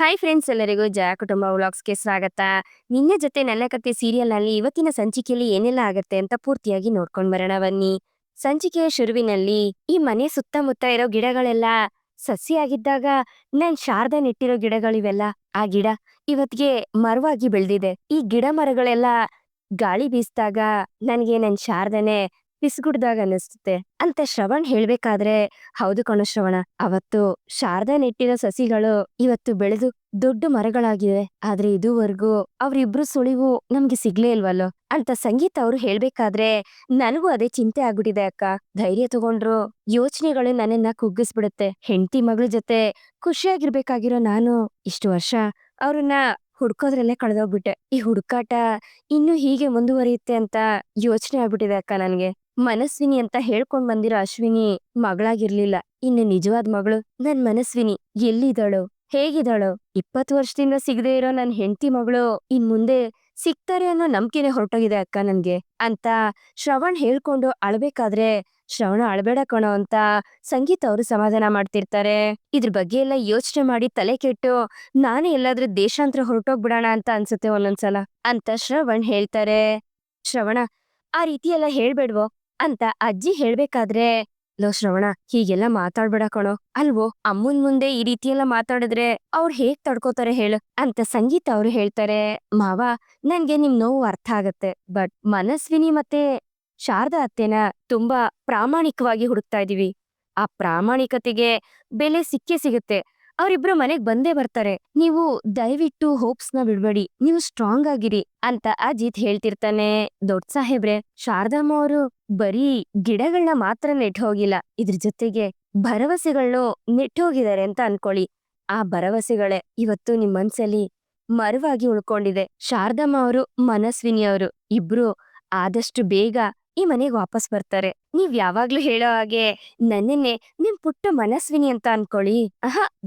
Hi friends, ಎಲ್ಲರಿಗೂ ಜಯ ಕುಟುಂಬ ವ್ಲಾಗ್ಸ್‌ಗೆ ಸ್ವಾಗತ. ನಿನ್ನೆ ಜೊತೆ ನನ್ನ ಕತೆ ಸೀರಿಯಲ್‌ನಲ್ಲಿ ಇವತ್ತಿನ ಸಂಚಿಕೆಯಲ್ಲಿ ಏನೆಲ್ಲ ಆಗತ್ತೆ ಅಂತ ಪೂರ್ತಿಯಾಗಿ ನೋಡ್ಕೊಂಡ್ ಬರೋಣ ಬನ್ನಿ. ಸಂಚಿಕೆಯ ಶುರುವಿನಲ್ಲಿ ಈ ಮನೆ ಸುತ್ತಮುತ್ತ ಇರೋ ಗಿಡಗಳೆಲ್ಲ ಸಸಿಯಾಗಿದ್ದಾಗ ನಾನ್ ಶಾರದಾ ನೆಟ್ಟಿರೋ ಗಿಡಗಳಿವೆಲ್ಲ, ಆ ಗಿಡ ಇವತ್ತಿಗೆ ಮರವಾಗಿ ಬೆಳೆದಿದೆ. ಈ ಗಿಡ ಮರಗಳೆಲ್ಲ ಗಾಳಿ ಬೀಸ್ದಾಗ ನನ್ಗೆ ನನ್ ಶಾರದನೆ ಪಿಸ್ಗುಡ್ದಾಗ ಅನಿಸ್ತುತ್ತೆ ಅಂತ ಶ್ರವಣ್ ಹೇಳ್ಬೇಕಾದ್ರೆ, ಹೌದು ಕಣೋ ಶ್ರವಣ, ಅವತ್ತು ಶಾರದಾ ನೆಟ್ಟಿರೋ ಸಸಿಗಳು ಇವತ್ತು ಬೆಳೆದು ದೊಡ್ಡ ಮರಗಳಾಗಿವೆ. ಆದ್ರೆ ಇದುವರೆಗೂ ಅವ್ರಿಬ್ರು ಸುಳಿವು ನಮ್ಗೆ ಸಿಗ್ಲೇ ಇಲ್ವಲ್ಲೋ ಅಂತ ಸಂಗೀತ ಅವ್ರು ಹೇಳ್ಬೇಕಾದ್ರೆ ನನಗೂ ಅದೇ ಚಿಂತೆ ಆಗ್ಬಿಟ್ಟಿದೆ ಅಕ್ಕ. ಧೈರ್ಯ ತಗೊಂಡ್ರು ಯೋಚನೆಗಳು ನನ್ನನ್ನ ಕುಗ್ಗಿಸ್ಬಿಡುತ್ತೆ. ಹೆಂಡತಿ ಮಗಳ ಜೊತೆ ಖುಷಿಯಾಗಿರ್ಬೇಕಾಗಿರೋ ನಾನು ಇಷ್ಟು ವರ್ಷ ಅವ್ರನ್ನ ಹುಡ್ಕೋದ್ರಲ್ಲೇ ಕಳೆದೋಗ್ಬಿಟ್ಟೆ. ಈ ಹುಡುಕಾಟ ಇನ್ನು ಹೀಗೆ ಮುಂದುವರಿಯುತ್ತೆ ಅಂತ ಯೋಚನೆ ಆಗ್ಬಿಟ್ಟಿದೆ ಅಕ್ಕ ನನ್ಗೆ. ಮನಸ್ವಿನಿ ಅಂತ ಹೇಳ್ಕೊಂಡ್ ಬಂದಿರೋ ಅಶ್ವಿನಿ ಮಗಳಾಗಿರ್ಲಿಲ್ಲ, ಇನ್ನು ನಿಜವಾದ ಮಗಳು ನನ್ ಮನಸ್ವಿನಿ ಎಲ್ಲಿದ್ದಾಳೋ, ಹೇಗಿದ್ದಾಳೋ? 20 ವರ್ಷದಿಂದ ಸಿಗದೆ ಇರೋ ನನ್ ಹೆಂಡತಿ ಮಗಳು ಇನ್ ಮುಂದೆ ಸಿಗ್ತಾರೆ ಅನ್ನೋ ನಂಬಿಕೆನೆ ಹೊರಟೋಗಿದೆ ಅಕ್ಕ ನನ್ಗೆ ಅಂತ ಶ್ರವಣ್ ಹೇಳ್ಕೊಂಡು ಅಳ್ಬೇಕಾದ್ರೆ, ಶ್ರವಣ ಅಳ್ಬೇಡ ಕಣೋ ಅಂತ ಸಂಗೀತ ಅವರು ಸಮಾಧಾನ ಮಾಡ್ತಿರ್ತಾರೆ. ಇದ್ರ ಬಗ್ಗೆ ಎಲ್ಲ ಯೋಚನೆ ಮಾಡಿ ತಲೆ ಕೆಟ್ಟು ನಾನೇ ಎಲ್ಲಾದ್ರೂ ದೇಶಾಂತರ ಹೊರಟೋಗ್ಬಿಡೋಣ ಅಂತ ಅನ್ಸುತ್ತೆ ಒಂದೊಂದ್ಸಲ ಅಂತ ಶ್ರವಣ್ ಹೇಳ್ತಾರೆ. ಶ್ರವಣ, ಆ ರೀತಿ ಎಲ್ಲ ಹೇಳ್ಬೇಡ್ವೋ ಅಂತ ಅಜ್ಜಿ ಹೇಳ್ಬೇಕಾದ್ರೆ, ಲೋ ಶ್ರವಣ, ಹೀಗೆಲ್ಲ ಮಾತಾಡ್ಬೇಡ ಕಣೋ, ಅಲ್ವೋ ಅಮ್ಮನ್ ಮುಂದೆ ಈ ರೀತಿ ಎಲ್ಲ ಮಾತಾಡಿದ್ರೆ ಅವ್ರು ಹೇಗ್ ತಡ್ಕೋತಾರೆ ಹೇಳು ಅಂತ ಸಂಗೀತ ಅವ್ರು ಹೇಳ್ತಾರೆ. ಮಾವ, ನನ್ಗೆ ನಿಮ್ ನೋವು ಅರ್ಥ ಆಗತ್ತೆ, ಬಟ್ ಮನಸ್ವಿನಿ ಮತ್ತೆ ಶಾರದಾ ಅತ್ತೆನ ತುಂಬಾ ಪ್ರಾಮಾಣಿಕವಾಗಿ ಹುಡುಕ್ತಾ ಇದೀವಿ. ಆ ಪ್ರಾಮಾಣಿಕತೆಗೆ ಬೆಲೆ ಸಿಕ್ಕೇ ಸಿಗುತ್ತೆ. ಅವರಿಬ್ರು ಮನೆಗ್ ಬಂದೇ ಬರ್ತಾರೆ. ನೀವು ದಯವಿಟ್ಟು ಹೋಪ್ಸ್ನ ಬಿಡ್ಬೇಡಿ, ನೀವು ಸ್ಟ್ರಾಂಗ್ ಆಗಿರಿ ಅಂತ ಅಜಿತ್ ಹೇಳ್ತಿರ್ತಾನೆ. ದೊಡ್ಡ ಸಾಹೇಬ್ರೆ, ಶಾರದಮ್ಮ ಅವರು ಬರೀ ಗಿಡಗಳನ್ನ ಮಾತ್ರ ನೆಟ್ ಹೋಗಿಲ್ಲ, ಇದ್ರ ಜೊತೆಗೆ ಭರವಸೆಗಳನ್ನು ನೆಟ್ ಹೋಗಿದ್ದಾರೆ ಅಂತ ಅನ್ಕೊಳ್ಳಿ. ಆ ಭರವಸೆಗಳೇ ಇವತ್ತು ನಿಮ್ ಮನ್ಸಲ್ಲಿ ಮರವಾಗಿ ಉಳ್ಕೊಂಡಿದೆ. ಶಾರದಮ್ಮ ಅವರು, ಮನಸ್ವಿನಿ ಅವರು ಇಬ್ರು ಆದಷ್ಟು ಬೇಗ ಈ ಮನೆಗ್ ವಾಪಸ್ ಬರ್ತಾರೆ. ನೀವ್ ಯಾವಾಗ್ಲೂ ಹೇಳೋ ಹಾಗೆ ನನ್ನನ್ನೇ ನಿಮ್ ಪುಟ್ಟ ಮನಸ್ವಿನಿ ಅಂತ ಅನ್ಕೊಳ್ಳಿ.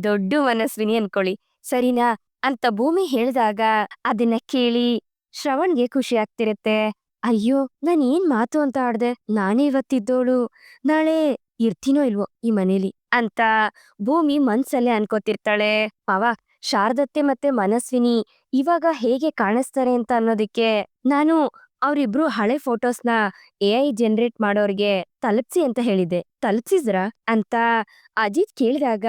ದೊಡ್ಡ ಮನಸ್ವಿನಿ ಅನ್ಕೊಳ್ಳಿ, ಸರಿನಾ ಅಂತ ಭೂಮಿ ಹೇಳ್ದಾಗ ಅದನ್ನ ಕೇಳಿ ಶ್ರವಣ್ಗೆ ಖುಷಿ ಆಗ್ತಿರತ್ತೆ. ಅಯ್ಯೋ, ನಾನ್ ಏನ್ ಮಾತು ಅಂತ ಆಡ್ದೆ, ನಾನೇ ಇವತ್ತಿದ್ದೋಳು ನಾಳೆ ಇರ್ತೀನೋ ಇಲ್ವೋ ಈ ಮನೇಲಿ ಅಂತ ಭೂಮಿ ಮನ್ಸಲ್ಲೇ ಅನ್ಕೋತಿರ್ತಾಳೆ. ಮಾವ, ಶಾರದತ್ತೆ ಮತ್ತೆ ಮನಸ್ವಿನಿ ಇವಾಗ ಹೇಗೆ ಕಾಣಿಸ್ತಾರೆ ಅಂತ ಅನ್ನೋದಕ್ಕೆ ನಾನು ಅವ್ರಿಬ್ರು ಹಳೆ ಫೋಟೋಸ್ನ AI ಜನರೇಟ್ ಮಾಡೋರ್ಗೆ ತಲುಪ್ಸಿ ಅಂತ ಹೇಳಿದ್ದೆ, ತಲುಪ್ಸಿದ್ರ ಅಂತ ಅಜಿತ್ ಕೇಳಿದಾಗ,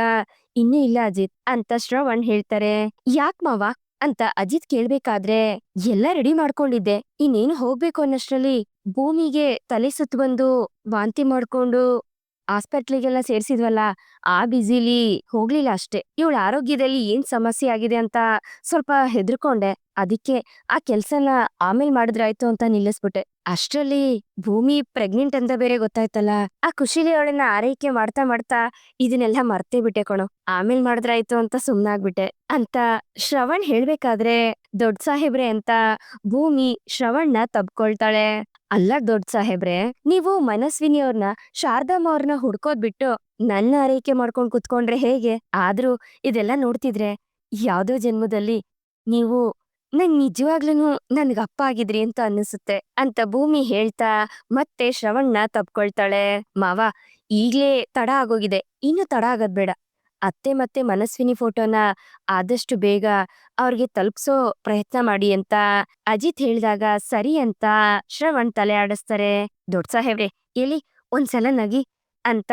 ಇನ್ನೂ ಇಲ್ಲ ಅಜಿತ್ ಅಂತ ಶ್ರವಣ್ ಹೇಳ್ತಾರೆ. ಯಾಕ್ ಮಾವ ಅಂತ ಅಜಿತ್ ಕೇಳ್ಬೇಕಾದ್ರೆ, ಎಲ್ಲ ರೆಡಿ ಮಾಡ್ಕೊಂಡಿದ್ದೆ, ಇನ್ನೇನು ಹೋಗ್ಬೇಕು ಅನ್ನಷ್ಟರಲ್ಲಿ ಭೂಮಿಗೆ ತಲೆ ಸುತ್ತ ಬಂದು ವಾಂತಿ ಮಾಡ್ಕೊಂಡು ಹಾಸ್ಪಿಟ್ಲಿಗೆಲ್ಲ ಸೇರ್ಸಿದ್ವಲ್ಲ, ಆ ಬಿಸಿಲಿ ಹೋಗ್ಲಿಲ್ಲ ಅಷ್ಟೇ. ಇವಳ ಆರೋಗ್ಯದಲ್ಲಿ ಏನ್ ಸಮಸ್ಯೆ ಆಗಿದೆ ಅಂತ ಸ್ವಲ್ಪ ಹೆದರ್ಕೊಂಡೆ, ಅದಕ್ಕೆ ಆ ಕೆಲ್ಸನ ಆಮೇಲ್ ಮಾಡಿದ್ರಾಯ್ತು ಅಂತ ನಿಲ್ಲಿಸ್ಬಿಟ್ಟೆ. ಅಷ್ಟ್ರಲ್ಲಿ ಭೂಮಿ ಪ್ರೆಗ್ನೆಂಟ್ ಅಂತ ಬೇರೆ ಗೊತ್ತಾಯ್ತಲ್ಲ, ಆ ಖುಷಿಲಿ ಅವಳನ್ನ ಆರೈಕೆ ಮಾಡ್ತಾ ಮಾಡ್ತಾ ಇದನ್ನೆಲ್ಲ ಮರ್ತೇ ಬಿಟ್ಟೆ ಕಣೋ, ಆಮೇಲ್ ಮಾಡಿದ್ರಾಯ್ತು ಅಂತ ಸುಮ್ನಾಗ್ಬಿಟ್ಟೆ ಅಂತ ಶ್ರವಣ್ ಹೇಳ್ಬೇಕಾದ್ರೆ, ದೊಡ್ಡ ಸಾಹೇಬ್ರೆ ಅಂತ ಭೂಮಿ ಶ್ರವಣ್ನ ತಬ್ಕೊಳ್ತಾಳೆ. ಅಲ್ಲ ದೊಡ್ಡ ಸಾಹೇಬ್ರೆ, ನೀವು ಮನಸ್ವಿನಿ ಅವ್ರನ್ನ ಶಾರದಮ್ಮ ಅವ್ರನ್ನ ಹುಡ್ಕೋದ್ ಬಿಟ್ಟು ನನ್ನ ಆರೈಕೆ ಮಾಡ್ಕೊಂಡ್ ಕುತ್ಕೊಂಡ್ರೆ ಹೇಗೆ? ಆದ್ರೂ ಇದೆಲ್ಲ ನೋಡ್ತಿದ್ರೆ ಯಾವ್ದೋ ಜನ್ಮದಲ್ಲಿ ನೀವು ನಿಜವಾಗ್ಲೂ ನನ್ಗ ಅಪ್ಪ ಆಗಿದ್ರಿ ಅಂತ ಅನ್ನಿಸುತ್ತೆ ಅಂತ ಭೂಮಿ ಹೇಳ್ತಾ ಮತ್ತೆ ಶ್ರವಣ್ನ ತಪ್ಕೊಳ್ತಾಳೆ. ಮಾವ, ಈಗ್ಲೇ ತಡ ಆಗೋಗಿದೆ, ಇನ್ನು ತಡ ಆಗದ್ ಬೇಡ. ಅತ್ತೆ ಮತ್ತೆ ಮನಸ್ವಿನಿ ಫೋಟೋನ ಆದಷ್ಟು ಬೇಗ ಅವ್ರಿಗೆ ತಲುಪ್ಸೋ ಪ್ರಯತ್ನ ಮಾಡಿ ಅಂತ ಅಜಿತ್ ಹೇಳಿದಾಗ, ಸರಿ ಅಂತ ಶ್ರವಣ್ ತಲೆ ಆಡಿಸ್ತಾರೆ. ದೊಡ್ಡ ಸಾಹೇಬ್ರೆ, ಎಲ್ಲಿ ಒಂದ್ಸಲ ನಗಿ ಅಂತ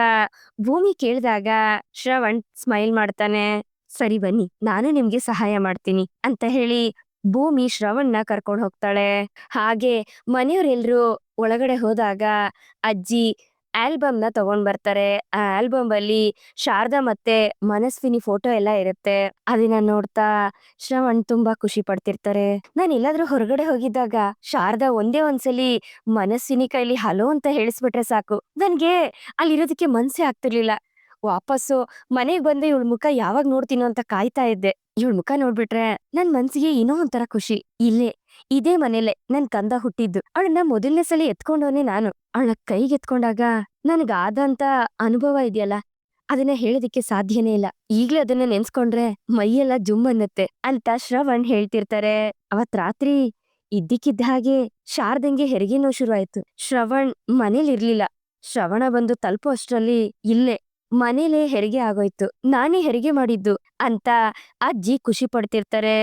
ಭೂಮಿ ಕೇಳಿದಾಗ ಶ್ರವಣ್ ಸ್ಮೈಲ್ ಮಾಡ್ತಾನೆ. ಸರಿ ಬನ್ನಿ, ನಾನು ನಿಮ್ಗೆ ಸಹಾಯ ಮಾಡ್ತೀನಿ ಅಂತ ಹೇಳಿ ಭೂಮಿ ಶ್ರವಣ್ನ ಕರ್ಕೊಂಡ್ ಹೋಗ್ತಾಳೆ. ಹಾಗೆ ಮನೆಯವರೆಲ್ರು ಒಳಗಡೆ ಹೋದಾಗ ಅಜ್ಜಿ ಆಲ್ಬಮ್ನ ತಗೊಂಡ್ ಬರ್ತಾರೆ. ಆ ಆಲ್ಬಮ್ ಅಲ್ಲಿ ಶಾರದಾ ಮತ್ತೆ ಮನಸ್ವಿನಿ ಫೋಟೋ ಎಲ್ಲ ಇರುತ್ತೆ. ಅದನ್ನ ನೋಡ್ತಾ ಶ್ರವಣ್ ತುಂಬಾ ಖುಷಿ ಪಡ್ತಿರ್ತಾರೆ. ನಾನ್ ಎಲ್ಲಾದ್ರೂ ಹೊರಗಡೆ ಹೋಗಿದ್ದಾಗ ಶಾರದಾ ಒಂದೇ ಒಂದ್ಸಲಿ ಮನಸ್ವಿನಿ ಕೈಲಿ ಹಲೋ ಅಂತ ಹೇಳಿಸ್ಬಿಟ್ರೆ ಸಾಕು, ನನ್ಗೆ ಅಲ್ಲಿರೋದಕ್ಕೆ ಮನ್ಸೇ ಆಗ್ತಿರ್ಲಿಲ್ಲ. ವಾಪಸ್ಸು ಮನೆಗ್ ಬಂದು ಇವಳ ಮುಖ ಯಾವಾಗ ನೋಡ್ತೀನೋ ಅಂತ ಕಾಯ್ತಾ ಇದ್ದೆ. ಇವಳ ಮುಖ ನೋಡ್ಬಿಟ್ರೆ ನನ್ ಮನ್ಸಿಗೆ ಏನೋ ಒಂಥರ ಖುಷಿ. ಇದೇ ಮನೇಲೆ ನನ್ ಕಂದ ಹುಟ್ಟಿದ್ದು. ಅವಳನ್ನ ಮೊದಲನೇ ಸಲ ಎತ್ಕೊಂಡವನೇ ನಾನು. ಅವಳ ಕೈಗೆ ಎತ್ಕೊಂಡಾಗ ನನಗಾದಂತ ಅನುಭವ ಇದೆಯಲ್ಲ, ಅದನ್ನ ಹೇಳೋದಿಕ್ಕೆ ಸಾಧ್ಯನೇ ಇಲ್ಲ. ಈಗ್ಲೇ ಅದನ್ನ ನೆನ್ಸ್ಕೊಂಡ್ರೆ ಮೈಯೆಲ್ಲ ಜುಮ್ ಅನ್ನತ್ತೆ ಅಂತ ಶ್ರವಣ್ ಹೇಳ್ತಿರ್ತಾರೆ. ಅವತ್ ರಾತ್ರಿ ಇದ್ದಿಕ್ಕಿದ್ದ ಹಾಗೆ ಶಾರದಂಗೆ ಹೆರಿಗೆ ನೋವು ಶುರು ಆಯ್ತು. ಶ್ರವಣ್ ಮನೇಲಿರ್ಲಿಲ್ಲ. ಶ್ರವಣ ಬಂದು ತಲುಪೋ ಅಷ್ಟ್ರಲ್ಲಿ ಇಲ್ಲೇ ಮನೇಲೆ ಹೆರಿಗೆ ಆಗೋಯ್ತು, ನಾನೇ ಹೆರಿಗೆ ಮಾಡಿದ್ದು ಅಂತ ಅಜ್ಜಿ ಖುಷಿ ಪಡ್ತಿರ್ತಾರೆ.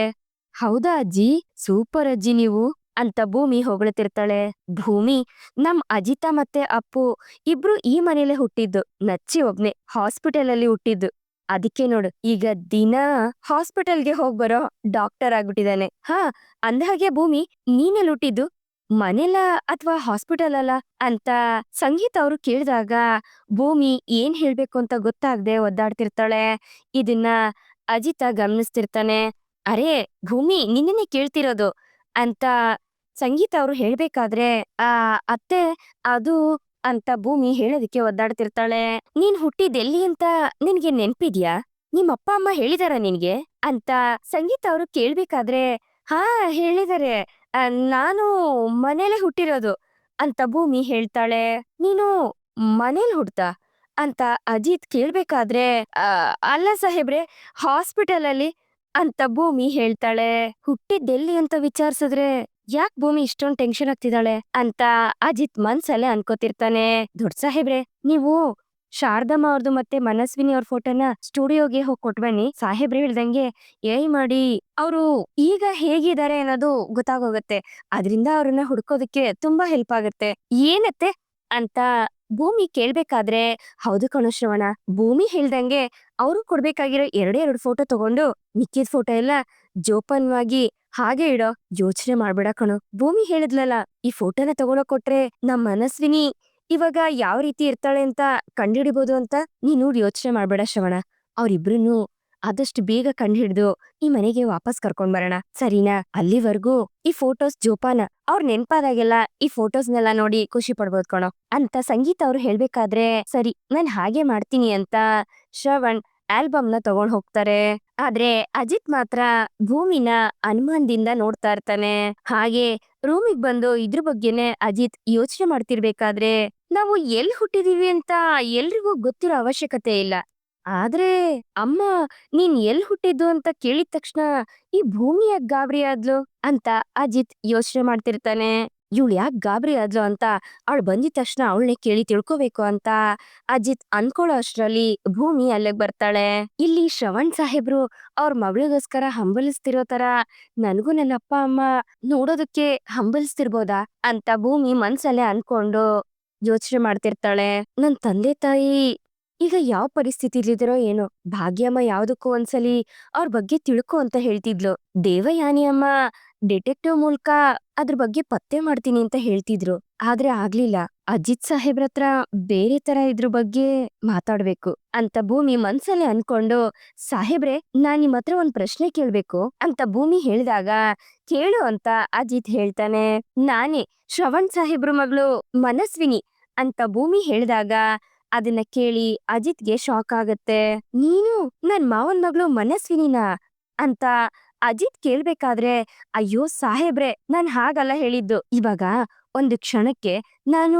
ಹೌದಾ ಅಜ್ಜಿ, ಸೂಪರ್ ಅಜ್ಜಿ ನೀವು ಅಂತ ಭೂಮಿ ಹೊಗಳ್ತಿರ್ತಾಳೆ. ಭೂಮಿ, ನಮ್ ಅಜಿತ ಮತ್ತೆ ಅಪ್ಪು ಇಬ್ರು ಈ ಮನೇಲೆ ಹುಟ್ಟಿದ್ದು, ನಚ್ಚಿ ಒಬ್ನೇ ಹಾಸ್ಪಿಟಲ್ ಅಲ್ಲಿ ಹುಟ್ಟಿದ್ದು. ಅದಕ್ಕೆ ನೋಡು ಈಗ ದಿನ ಹಾಸ್ಪಿಟಲ್ಗೆ ಹೋಗ್ಬರೋ ಡಾಕ್ಟರ್ ಆಗ್ಬಿಟ್ಟಿದಾನೆ. ಹಾ, ಅಂದ್ಹಾಗೆ ಭೂಮಿ, ನೀನೆಲ್ ಹುಟ್ಟಿದ್ದು, ಮನೆಲ ಅಥವಾ ಹಾಸ್ಪಿಟಲ್ ಅಲ್ಲ ಅಂತ ಸಂಗೀತ ಅವರು ಕೇಳಿದಾಗ ಭೂಮಿ ಏನ್ ಹೇಳ್ಬೇಕು ಅಂತ ಗೊತ್ತಾಗ್ದೆ ಒದ್ದಾಡ್ತಿರ್ತಾಳೆ. ಇದನ್ನ ಅಜಿತ ಗಮನಿಸ್ತಿರ್ತಾನೆ. ಅರೆ ಭೂಮಿ, ನಿನ್ನೆನೆ ಕೇಳ್ತಿರೋದು ಅಂತ ಸಂಗೀತ ಅವರು ಹೇಳ್ಬೇಕಾದ್ರೆ ಆ ಅತ್ತೆ, ಅದು ಅಂತ ಭೂಮಿ ಹೇಳೋದಕ್ಕೆ ಒದ್ದಾಡ್ತಿರ್ತಾಳೆ. ನೀನ್ ಹುಟ್ಟಿದೆಲ್ಲಿ ಅಂತ ನಿನ್ಗೆ ನೆನ್ಪಿದ್ಯಾ? ನಿಮ್ ಅಪ್ಪ ಅಮ್ಮ ಹೇಳಿದಾರ ನಿನ್ಗೆ ಅಂತ ಸಂಗೀತ ಅವರು ಕೇಳ್ಬೇಕಾದ್ರೆ, ಹಾ ಹೇಳಿದಾರೆ, ನಾನು ಮನೇಲೆ ಹುಟ್ಟಿರೋದು ಅಂತ ಭೂಮಿ ಹೇಳ್ತಾಳೆ. ನೀನು ಮನೇಲಿ ಹುಡ್ತಾ ಅಂತ ಅಜಿತ್ ಕೇಳ್ಬೇಕಾದ್ರೆ, ಆ, ಅಲ್ಲ ಸಾಹೇಬ್ರೆ, ಹಾಸ್ಪಿಟಲ್ ಅಲ್ಲಿ ಅಂತ ಭೂಮಿ ಹೇಳ್ತಾಳೆ. ಹುಟ್ಟಿದ್ದೆಲ್ಲಿ ಅಂತ ವಿಚಾರಿಸಿದ್ರೆ ಯಾಕ್ ಭೂಮಿ ಇಷ್ಟೊಂದ್ ಟೆನ್ಷನ್ ಆಗ್ತಿದ್ದಾಳೆ ಅಂತ ಅಜಿತ್ ಮನ್ಸಲ್ಲೇ ಅನ್ಕೋತಿರ್ತಾನೆ. ದೊಡ್ಡ ಸಾಹೇಬ್ರೆ, ನೀವು ಶಾರದಮ್ಮ ಅವ್ರದ್ದು ಮತ್ತೆ ಮನಸ್ವಿನಿ ಅವ್ರ ಫೋಟೋನ ಸ್ಟುಡಿಯೋಗೆ ಹೋಗಿ ಕೊಟ್ಬನ್ನಿ. ಸಾಹೇಬ್ರೆ ಹೇಳ್ದಂಗೆ ಏಯ್ ಮಾಡಿ ಅವರು ಈಗ ಹೇಗಿದ್ದಾರೆ ಅನ್ನೋದು ಗೊತ್ತಾಗೋಗತ್ತೆ. ಅದ್ರಿಂದ ಅವ್ರನ್ನ ಹುಡ್ಕೋದಕ್ಕೆ ತುಂಬಾ ಹೆಲ್ಪ್ ಆಗತ್ತೆ. ಏನತ್ತೆ ಅಂತ ಭೂಮಿ ಕೇಳ್ಬೇಕಾದ್ರೆ, ಹೌದು ಕಣೋ ಶ್ರವಣ, ಭೂಮಿ ಹೇಳ್ದಂಗೆ ಅವರು ಕೊಡ್ಬೇಕಾಗಿರೋ ಎರಡೇ ಎರಡು ಫೋಟೋ ತಗೊಂಡು ಮಿಕ್ಕಿದ ಫೋಟೋ ಎಲ್ಲ ಜೋಪಾನವಾಗಿ ಹಾಗೆ ಇಡೋ, ಯೋಚನೆ ಮಾಡ್ಬೇಡ ಕಣೋ. ಭೂಮಿ ಹೇಳಿದ್ಲಲ್ಲ, ಈ ಫೋಟೋನ ತಗೊಂಡೋಗ್ ಕೊಟ್ರೆ ನಮ್ ಮನಸ್ವಿನಿ ಇವಾಗ ಯಾವ ರೀತಿ ಇರ್ತಾಳೆ ಅಂತ ಕಂಡುಹಿಡಿಬೋದು ಅಂತ ನೀನು ಯೋಚನೆ ಮಾಡ್ಬೇಡ ಶ್ರವಣ. ಅವ್ರಿಬ್ರು ಆದಷ್ಟು ಬೇಗ ಕಂಡುಹಿಡ್ದು ಈ ಮನೆಗೆ ವಾಪಸ್ ಕರ್ಕೊಂಡ್ ಬರೋಣ, ಸರಿನಾ? ಅಲ್ಲಿವರೆಗೂ ಈ ಫೋಟೋಸ್ ಜೋಪಾನ, ಅವ್ರ ನೆನ್ಪಾದಾಗೆಲ್ಲ ಈ ಫೋಟೋಸ್ನೆಲ್ಲ ನೋಡಿ ಖುಷಿ ಪಡ್ಬೋದ್ ಕಣೋ ಅಂತ ಸಂಗೀತ ಅವ್ರು ಹೇಳ್ಬೇಕಾದ್ರೆ, ಸರಿ ನಾನ್ ಹಾಗೆ ಮಾಡ್ತೀನಿ ಅಂತ ಶ್ರವಣ್ ಆಲ್ಬಮ್ನ ತಗೊಂಡ್ ಹೋಗ್ತಾರೆ. ಆದ್ರೆ ಅಜಿತ್ ಮಾತ್ರ ಭೂಮಿನ ಅನುಮಾನದಿಂದ ನೋಡ್ತಾ ಇರ್ತಾನೆ. ಹಾಗೆ ರೂಮಿಗ್ ಬಂದು ಇದ್ರ ಬಗ್ಗೆನೆ ಅಜಿತ್ ಯೋಚನೆ ಮಾಡ್ತಿರ್ಬೇಕಾದ್ರೆ, ನಾವು ಎಲ್ ಹುಟ್ಟಿದೀವಿ ಅಂತ ಎಲ್ರಿಗೂ ಗೊತ್ತಿರೋ ಅವಶ್ಯಕತೆ ಇಲ್ಲ. ಆದ್ರೆ ಅಮ್ಮ ನೀನ್ ಎಲ್ ಹುಟ್ಟಿದ್ದು ಅಂತ ಕೇಳಿದ ತಕ್ಷಣ ಈ ಭೂಮಿ ಯಾಕ್ ಗಾಬರಿ ಆದ್ಲು ಅಂತ ಅಜಿತ್ ಯೋಚನೆ ಮಾಡ್ತಿರ್ತಾನೆ. ಇವಳು ಯಾಕ್ ಗಾಬರಿ ಆದ್ಲು ಅಂತ ಅವಳು ಬಂದಿದ ತಕ್ಷಣ ಅವಳನ್ನೇ ಕೇಳಿ ತಿಳ್ಕೊಬೇಕು ಅಂತ ಅಜಿತ್ ಅನ್ಕೊಳ್ಳೋ ಅಷ್ಟ್ರಲ್ಲಿ ಭೂಮಿ ಅಲ್ಲಿಗ್ ಬರ್ತಾಳೆ. ಇಲ್ಲಿ ಶ್ರವಣ್ ಸಾಹೇಬ್ರು ಅವ್ರ ಮಗಳಿಗೋಸ್ಕರ ಹಂಬಲಿಸ್ತಿರೋ ತರ ನನ್ಗೂ ನನ್ನ ಅಪ್ಪ ಅಮ್ಮ ನೋಡೋದಕ್ಕೆ ಹಂಬಲಿಸ್ತಿರ್ಬೋದಾ ಅಂತ ಭೂಮಿ ಮನ್ಸಲ್ಲೇ ಅನ್ಕೊಂಡು ಯೋಚನೆ ಮಾಡ್ತಿರ್ತಾಳೆ. ನನ್ ತಂದೆ ತಾಯಿ ಈಗ ಯಾವ ಪರಿಸ್ಥಿತಿಲಿದಿರೋ ಏನೋ. ಭಾಗ್ಯಮ್ಮ ಯಾವ್ದಕ್ಕೂ ಒಂದ್ಸಲಿ ಅವ್ರ ಬಗ್ಗೆ ತಿಳ್ಕೊ ಅಂತ ಹೇಳ್ತಿದ್ಲು. ದೇವಯಾನಿ ಅಮ್ಮ ಡಿಟೆಕ್ಟಿವ್ ಮೂಲಕ ಅದ್ರ ಬಗ್ಗೆ ಪತ್ತೆ ಮಾಡ್ತೀನಿ ಅಂತ ಹೇಳ್ತಿದ್ರು. ಆದ್ರೆ ಆಗ್ಲಿಲ್ಲ. ಅಜಿತ್ ಸಾಹೇಬ್ರತ್ರ ಬೇರೆ ತರ ಇದ್ರ ಬಗ್ಗೆ ಮಾತಾಡ್ಬೇಕು ಅಂತ ಭೂಮಿ ಮನ್ಸಲ್ಲೇ ಅನ್ಕೊಂಡು, ಸಾಹೇಬ್ರೆ ನಾನ್ ನಿಮ್ ಹತ್ರ ಒಂದ್ ಪ್ರಶ್ನೆ ಕೇಳ್ಬೇಕು ಅಂತ ಭೂಮಿ ಹೇಳಿದಾಗ, ಕೇಳು ಅಂತ ಅಜಿತ್ ಹೇಳ್ತಾನೆ. ನಾನೇ ಶ್ರವಣ್ ಸಾಹೇಬ್ರ ಮಗಳು ಮನಸ್ವಿನಿ ಅಂತ ಭೂಮಿ ಹೇಳಿದಾಗ ಅದನ್ನ ಕೇಳಿ ಅಜಿತ್ಗೆ ಶಾಕ್ ಆಗತ್ತೆ. ನೀನು ನನ್ ಮಾವನ್ ಮಗಳು ಮನಸ್ವಿನಿನಾ ಅಂತ ಅಜಿತ್ ಕೇಳ್ಬೇಕಾದ್ರೆ, ಅಯ್ಯೋ ಸಾಹೇಬ್ರೆ ನಾನ್ ಹಾಗಲ್ಲ ಹೇಳಿದ್ದು. ಇವಾಗ ಒಂದು ಕ್ಷಣಕ್ಕೆ ನಾನು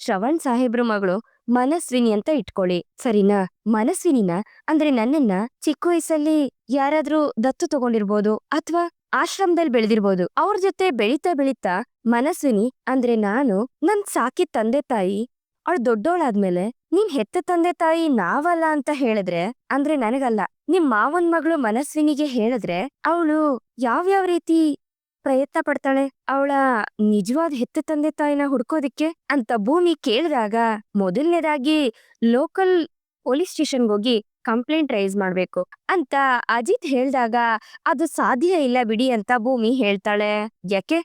ಶ್ರವಣ್ ಸಾಹೇಬ್ರ ಮಗಳು ಮನಸ್ವಿನಿ ಅಂತ ಇಟ್ಕೊಳ್ಳಿ, ಸರಿನಾ? ಮನಸ್ವಿನಿನ ಅಂದ್ರೆ ನನ್ನನ್ನ ಚಿಕ್ಕ ವಯಸ್ಸಲ್ಲಿ ಯಾರಾದ್ರೂ ದತ್ತು ತಗೊಂಡಿರ್ಬೋದು ಅಥವಾ ಆಶ್ರಮದಲ್ಲಿ ಬೆಳೆದಿರ್ಬೋದು. ಅವ್ರ ಜೊತೆ ಬೆಳೀತಾ ಬೆಳೀತಾ ಮನಸ್ವಿನಿ ಅಂದ್ರೆ ನಾನು ನನ್ ಸಾಕಿದ ತಂದೆ ತಾಯಿ ಅವಳು ದೊಡ್ಡೋಳಾದ್ಮೇಲೆ ನೀನ್ ಹೆತ್ತ ತಂದೆ ತಾಯಿ ನಾವಲ್ಲ ಅಂತ ಹೇಳಿದ್ರೆ, ಅಂದ್ರೆ ನನಗಲ್ಲ, ನಿಮ್ ಮಾವನ್ ಮಗಳು ಮನಸ್ವಿನಿಗೆ ಹೇಳಿದ್ರೆ ಅವಳು ಯಾವ್ಯಾವ ರೀತಿ ಪ್ರಯತ್ನ ಪಡ್ತಾಳೆ ಅವಳ ನಿಜವಾದ ಹೆತ್ತ ತಂದೆ ತಾಯಿನ ಹುಡ್ಕೋದಿಕ್ಕೆ ಅಂತ ಭೂಮಿ ಕೇಳಿದಾಗ, ಮೊದಲನೇದಾಗಿ ಲೋಕಲ್ ಪೊಲೀಸ್ ಸ್ಟೇಷನ್ಗೆ ಹೋಗಿ ಕಂಪ್ಲೇಂಟ್ ರೈಸ್ ಮಾಡ್ಬೇಕು ಅಂತ ಅಜಿತ್ ಹೇಳ್ದಾಗ, ಅದು ಸಾಧ್ಯ ಇಲ್ಲ ಬಿಡಿ ಅಂತ ಭೂಮಿ ಹೇಳ್ತಾಳೆ. ಯಾಕೆ,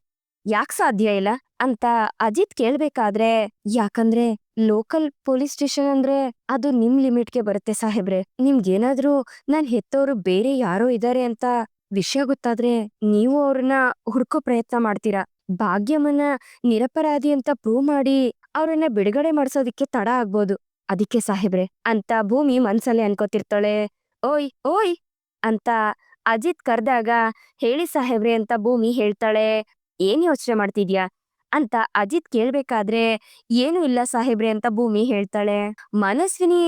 ಯಾಕ್ ಸಾಧ್ಯ ಇಲ್ಲ ಅಂತ ಅಜಿತ್ ಕೇಳ್ಬೇಕಾದ್ರೆ, ಯಾಕಂದ್ರೆ ಲೋಕಲ್ ಪೊಲೀಸ್ ಸ್ಟೇಷನ್ ಅಂದ್ರೆ ಅದು ನಿಮ್ ಲಿಮಿಟ್ಗೆ ಬರುತ್ತೆ ಸಾಹೇಬ್ರೆ. ನಿಮ್ಗೇನಾದ್ರೂ ನಾನ್ ಹೆತ್ತವ್ರು ಬೇರೆ ಯಾರೋ ಇದಾರೆ ಅಂತ ವಿಷಯ ಗೊತ್ತಾದ್ರೆ ನೀವು ಅವ್ರನ್ನ ಹುಡ್ಕೋ ಪ್ರಯತ್ನ ಮಾಡ್ತೀರಾ. ಭಾಗ್ಯಮ್ಮನ ನಿರಪರಾಧಿ ಅಂತ ಪ್ರೂವ್ ಮಾಡಿ ಅವ್ರನ್ನ ಬಿಡುಗಡೆ ಮಾಡ್ಸೋದಿಕ್ಕೆ ತಡ ಆಗ್ಬೋದು. ಅದಕ್ಕೆ ಸಾಹೇಬ್ರೆ ಅಂತ ಭೂಮಿ ಮನ್ಸಲ್ಲೇ ಅನ್ಕೋತಿರ್ತಾಳೆ. ಓಯ್ ಓಯ್ ಅಂತ ಅಜಿತ್ ಕರ್ದಾಗ, ಹೇಳಿ ಸಾಹೇಬ್ರೆ ಅಂತ ಭೂಮಿ ಹೇಳ್ತಾಳೆ. ಏನ್ ಯೋಚನೆ ಮಾಡ್ತಿದ್ಯಾ ಅಂತ ಅಜಿತ್ ಕೇಳ್ಬೇಕಾದ್ರೆ, ಏನು ಇಲ್ಲ ಸಾಹೇಬ್ರೆ ಅಂತ ಭೂಮಿ ಹೇಳ್ತಾಳೆ. ಮನಸ್ವಿನಿ